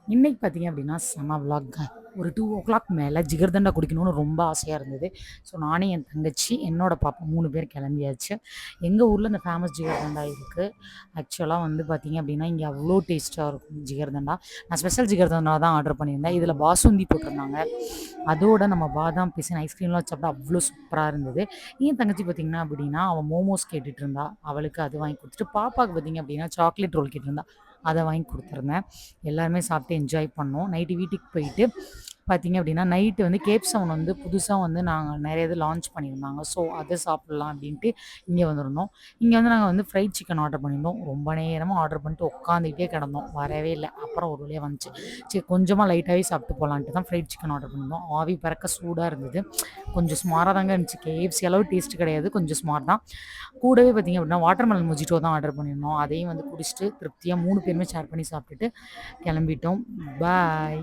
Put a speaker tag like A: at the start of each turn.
A: இன்னைக்கு பார்த்தீங்க அப்படின்னா, செம விளாக்ங்க. ஒரு 2:00 மேல ஜிகர்தண்டா குடிக்கணும்னு ரொம்ப ஆசையா இருந்தது. ஸோ நானு, என் தங்கச்சி, என்னோட பாப்பா 3 பேர் கிளம்பியாச்சு. எங்க ஊர்ல இந்த ஃபேமஸ் ஜிகர்தண்டா இருக்கு. ஆக்சுவலா வந்து பார்த்தீங்க அப்படின்னா, இங்க அவ்ளோ டேஸ்ட்டா இருக்கும் ஜிகர்தண்டா. நான் ஸ்பெஷல் ஜிகர்தண்டா தான் ஆர்டர் பண்ணியிருந்தேன். இதில பாசுந்தி போட்டிருந்தாங்க. அதோட நம்ம பாதாம் பிசின் ஐஸ்கிரீம்லாம் வச்சு சாப்பிட்டா அவ்ளோ சூப்பரா இருந்தது. என் தங்கச்சி பார்த்தீங்கன்னா அப்படின்னா, அவ மோமோஸ் கேட்டுட்டு இருந்தா. அவளுக்கு அது வாங்கி குடுத்துட்டு, பாப்பாவுக்கு பார்த்தீங்க அப்படின்னா, சாக்லேட் ரோல் கேட்டிருந்தா. அத வாங்கி குடுத்துருந்தேன். எல்லாருமே சாப்பிட்டு என்ஜாய் பண்ணோம். நைட்டு வீட்டுக்கு போயிட்டு பார்த்தீங்க அப்படின்னா, நைட்டு வந்து கேப் செவன் வந்து புதுசா வந்து நாங்க நெறைய இது லான்ச் பண்ணியிருந்தாங்க. ஸோ அத சாப்பிடலாம் அப்படின்ட்டு இங்க வந்திருந்தோம். இங்க வந்து நாங்க வந்து ஃப்ரைட் சிக்கன் ஆர்டர் பண்ணியிருந்தோம். ரொம்ப நேரமா ஆர்டர் பண்ணிட்டு உட்காந்துக்கிட்டே கிடந்தோம். வரவே இல்ல. அப்புறம் ஒரு வழியா வந்துச்சு. சரி கொஞ்சமா லைட்டாவே சாப்பிட்டு போலான்ட்டு தான் ஃப்ரைட் சிக்கன் ஆர்டர் பண்ணியிருந்தோம். ஆவி பறக்க சூடா இருந்தது. கொஞ்சம் சுமாரா தாங்க இருந்துச்சு. KFC அளவு டேஸ்ட் கிடையாது. கொஞ்சம் சுமார் தான். கூடவே பார்த்தீங்க அப்படின்னா, வாட்டர்மெலன் மொஜிட்டோ தான் ஆர்டர் பண்ணியிருந்தோம். அதையும் வந்து குடிச்சிட்டு திருப்தியா 3 பேருமே ஷேர் பண்ணி சாப்பிட்டுட்டு கிளம்பிட்டோம். பாய்.